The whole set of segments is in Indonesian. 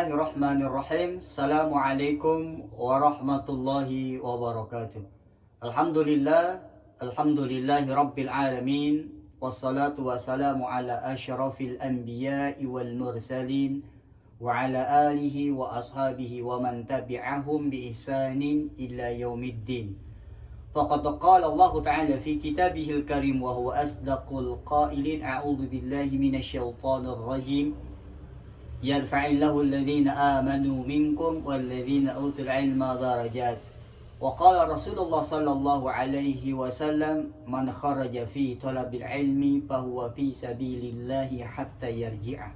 Bismillahirrahmanirrahim. Assalamualaikum warahmatullahi wabarakatuh. Alhamdulillahi rabbil alamin. Wassalatu wassalamu ala asyrafil anbiya'i wal mursalin wa ala alihi wa ashabihi wa man tabi'ahum bi ihsanin ila yaumiddin. Faqad qala Allah Ta'ala fi kitabihil karim wa huwa asdaqul qailin. A'udzu billahi minasy syaithanir rajim. Yarfa'illahu alladhina amanu minkum walladhina utul ilma darajat. Wa qala Rasulullah sallallahu alaihi wasallam, man kharaja fi talabil ilmi fahuwa fi sabilillahi hatta yarji'a.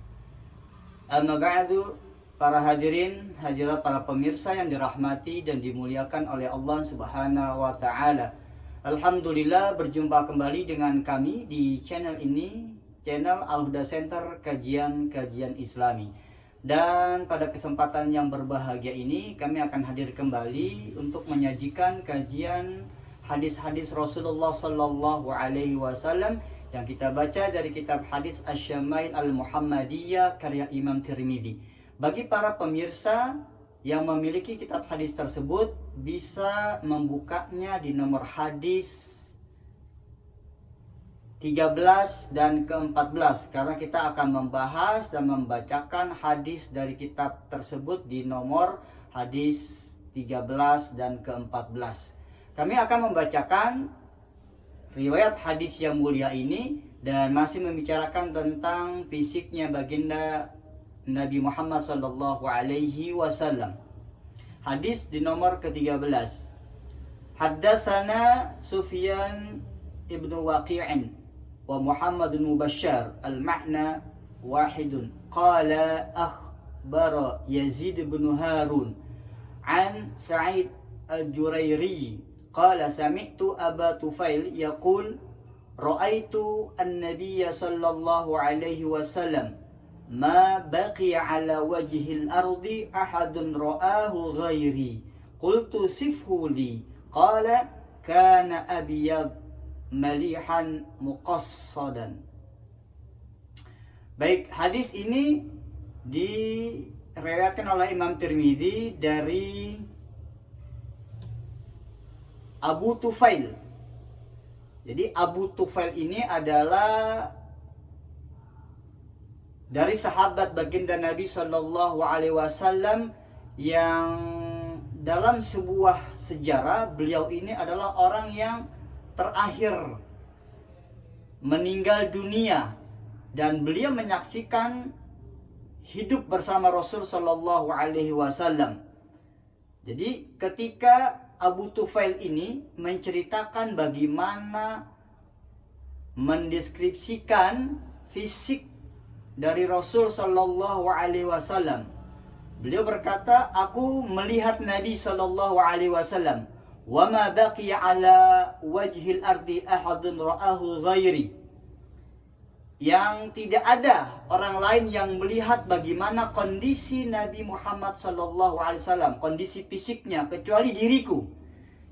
Amma ba'du, para hadirin, hadirat, para pemirsa yang dirahmati dan dimuliakan oleh Allah Subhanahu wa taala. Alhamdulillah, berjumpa kembali dengan kami di channel ini, channel Al-Huda Center Kajian Islami. Dan pada kesempatan yang berbahagia ini kami akan hadir kembali untuk menyajikan kajian hadis-hadis Rasulullah Sallallahu Alaihi Wasallam yang kita baca dari kitab hadis Asy-Syama'il Al-Muhammadiyah karya Imam Tirmidzi. Bagi para pemirsa yang memiliki kitab hadis tersebut bisa membukanya di nomor hadis 13 dan ke-14, karena kita akan membahas dan membacakan hadis dari kitab tersebut di nomor hadis 13 dan ke-14. Kami akan membacakan riwayat hadis yang mulia ini dan masih membicarakan tentang fisiknya baginda Nabi Muhammad sallallahu alaihi wasallam. Hadis di nomor ke-13. Haddatsana Sufyan ibnu Waqi'in wa Muhammad bin Bashar al-ma'na wahidun. Qala akhbara Yazid bin Harun an Sa'id al-Jurairi qala sami'tu Aba Tufail yaqul ra'aitu an-nabiyya sallallahu alaihi wasallam ma baqiya ala wajhil ardi ahadun ra'ahu ghairi qultu sifhu li qala kana abiyad malihan muqassadan. Baik, hadis ini diriwayatkan oleh Imam Tirmidzi dari Abu Tufail. Jadi Abu Tufail ini adalah dari sahabat baginda Nabi Sallallahu Alaihi Wasallam yang dalam sebuah sejarah beliau ini adalah orang yang terakhir meninggal dunia dan beliau menyaksikan hidup bersama Rasul Sallallahu Alaihi Wasallam. Jadi ketika Abu Tufail ini menceritakan bagaimana mendeskripsikan fisik dari Rasul Sallallahu Alaihi Wasallam, beliau berkata, aku melihat Nabi Sallallahu Alaihi Wasallam. Wa ma baqiya ala wajhil ardi ahadun ra'ahu ghairi. Yang tidak ada orang lain yang melihat bagaimana kondisi Nabi Muhammad SAW, kondisi fisiknya, kecuali diriku.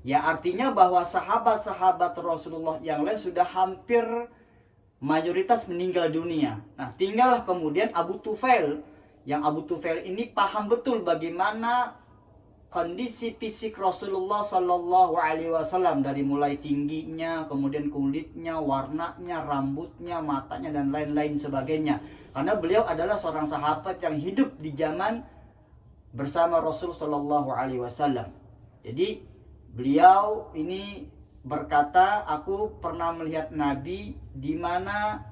Ya, artinya bahwa sahabat-sahabat Rasulullah yang lain sudah hampir mayoritas meninggal dunia. Nah, tinggallah kemudian Abu Tufail, yang Abu Tufail ini paham betul bagaimana kondisi fisik Rasulullah Sallallahu Alaihi Wasallam, dari mulai tingginya, kemudian kulitnya, warnanya, rambutnya, matanya, dan lain-lain sebagainya. Karena beliau adalah seorang sahabat yang hidup di zaman bersama Rasul Sallallahu Alaihi Wasallam. Jadi beliau ini berkata, aku pernah melihat Nabi di mana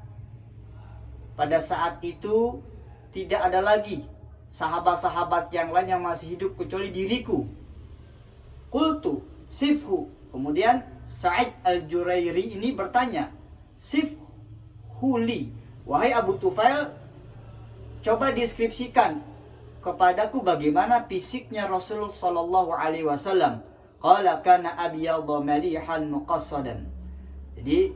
pada saat itu tidak ada lagi sahabat-sahabat yang lain yang masih hidup kecuali diriku. Qultu sifhu. Kemudian Sa'id al-Jurairi ini bertanya, sifhu li, wahai Abu Tufail, coba deskripsikan kepadaku bagaimana fisiknya Rasul sallallahu alaihi wasallam. Qala kana abyadha malihan muqassadan. Jadi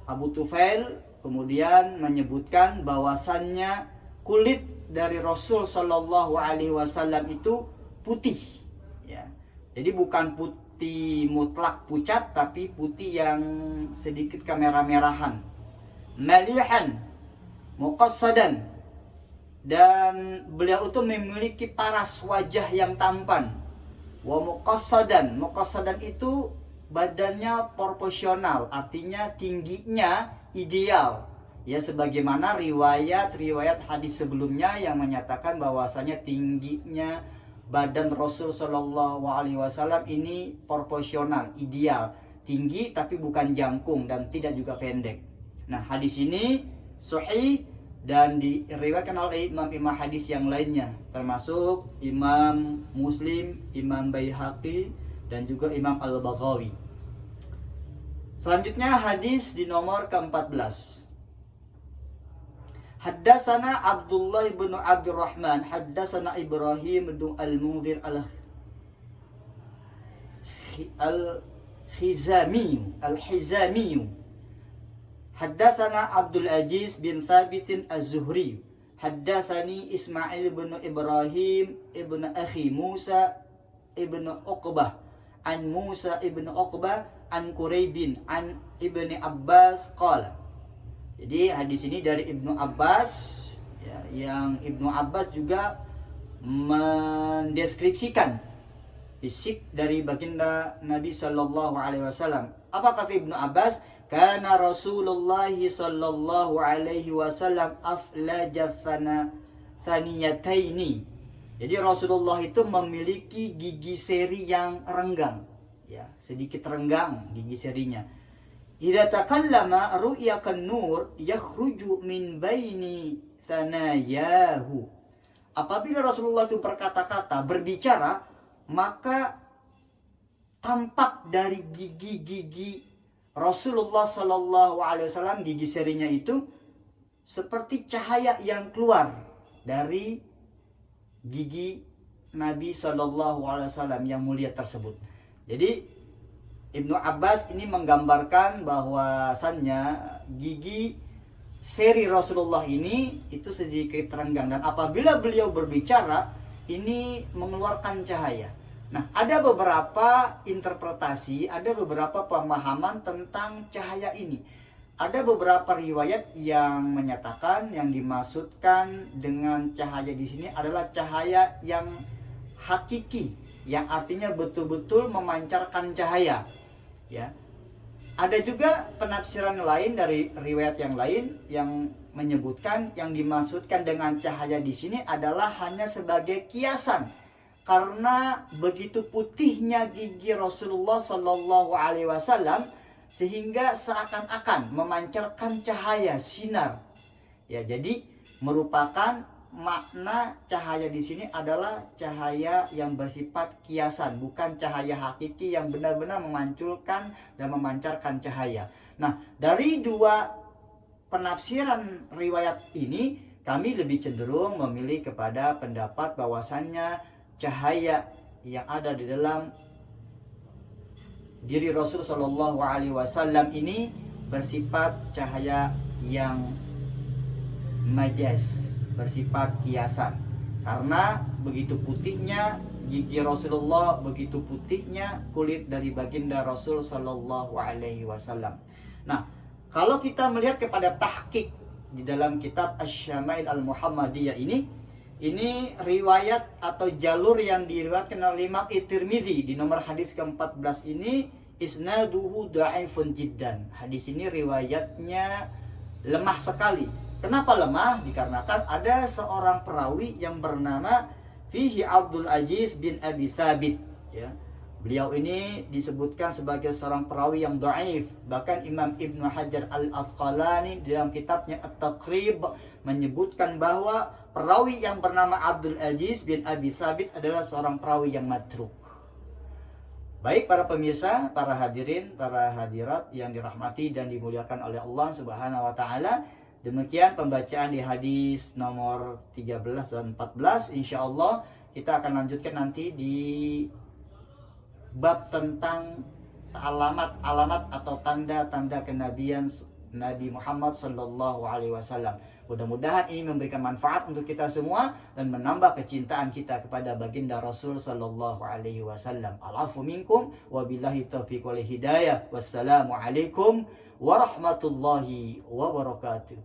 Abu Tufail kemudian menyebutkan bahwasannya kulit dari Rasul Sallallahu Alaihi Wasallam itu putih, ya. Jadi bukan putih mutlak pucat, tapi putih yang sedikit kemerah-merahan. Malihan muqassadan, dan beliau itu memiliki paras wajah yang tampan. Wa muqassadan. Muqassadan itu badannya proporsional, artinya tingginya ideal. Ya, sebagaimana riwayat hadis sebelumnya yang menyatakan bahwasanya tingginya badan Rasul Shallallahu Alaihi Wasallam ini proporsional, ideal, tinggi tapi bukan jangkung dan tidak juga pendek. Nah, hadis ini sahih dan diriwayatkan oleh imam-imam hadis yang lainnya, termasuk Imam Muslim, Imam Baihaqi, dan juga Imam Al-Baghawi. Selanjutnya hadis di nomor ke-14. Haddatsana Abdullah bin Abdurrahman, haddatsana Ibrahim bin Al-Mundhir Al-Hizami. Haddatsana Abdul Aziz bin Thabit Az-Zuhri. Haddatsani Ismail bin Ibrahim ibn akhi Musa ibn Uqbah an Musa ibn Uqbah an Quraibin an Ibni Abbas qala. Jadi hadis ini dari Ibnu Abbas, ya, yang Ibnu Abbas juga mendeskripsikan fisik dari baginda Nabi Sallallahu Alaihi Wasallam. Apa kata Ibnu Abbas? Karena Rasulullah Sallallahu Alaihi Wasallam aflaja thaniyataini. Jadi Rasulullah itu memiliki gigi seri yang renggang, ya, sedikit renggang gigi serinya. Idza takallama ru'yakan nur yakhruju min baini sanayahu. Apabila Rasulullah itu berkata-kata, berbicara, maka tampak dari gigi-gigi Rasulullah Sallallahu Alaihi Wasallam, gigi serinya itu seperti cahaya yang keluar dari gigi Nabi Sallallahu Alaihi Wasallam yang mulia tersebut. Jadi Ibnu Abbas ini menggambarkan bahwasannya gigi seri Rasulullah ini itu sedikit renggang, dan apabila beliau berbicara ini mengeluarkan cahaya. Nah, ada beberapa interpretasi, ada beberapa pemahaman tentang cahaya ini. Ada beberapa riwayat yang menyatakan yang dimaksudkan dengan cahaya di sini adalah cahaya yang hakiki, yang artinya betul-betul memancarkan cahaya. Ya. Ada juga penafsiran lain dari riwayat yang lain yang menyebutkan yang dimaksudkan dengan cahaya di sini adalah hanya sebagai kiasan, karena begitu putihnya gigi Rasulullah Shallallahu Alaihi Wasallam sehingga seakan-akan memancarkan cahaya sinar. Ya, jadi merupakan makna cahaya di sini adalah cahaya yang bersifat kiasan, bukan cahaya hakiki yang benar-benar memanculkan dan memancarkan cahaya. Nah, dari dua penafsiran riwayat ini, kami lebih cenderung memilih kepada pendapat bahwasannya cahaya yang ada di dalam diri Rasul Shallallahu Alaihi Wasallam ini bersifat cahaya yang majaz, bersifat kiasan, karena begitu putihnya gigi Rasulullah, begitu putihnya kulit dari baginda Rasul Sallallahu Alaihi Wasallam. Nah, kalau kita melihat kepada tahqiq di dalam kitab Asy-Syama'il Al-Muhammadiyah ini riwayat atau jalur yang diriwayatkan oleh Imam At-Tirmidzi di nomor hadis ke-14 ini isnaduhu dha'ifun jiddan. Hadis ini riwayatnya lemah sekali. Kenapa lemah? Dikarenakan ada seorang perawi yang bernama Fihi Abdul Aziz bin Abi Thabit, ya. Beliau ini disebutkan sebagai seorang perawi yang dhaif. Bahkan Imam Ibnu Hajar Al-Asqalani dalam kitabnya At-Taqrib menyebutkan bahwa perawi yang bernama Abdul Aziz bin Abi Thabit adalah seorang perawi yang matruk. Baik para pemirsa, para hadirin, para hadirat yang dirahmati dan dimuliakan oleh Allah Subhanahu wa taala, demikian pembacaan di hadis nomor 13 dan 14. Insyaallah kita akan lanjutkan nanti di bab tentang alamat-alamat atau tanda-tanda kenabian Nabi Muhammad sallallahu alaihi wasallam. Mudah-mudahan ini memberikan manfaat untuk kita semua dan menambah kecintaan kita kepada baginda Rasul sallallahu alaihi wasallam. Al-afu minkum wa billahi taufiq wal hidayah. Wassalamu alaikum warahmatullahi wabarakatuh.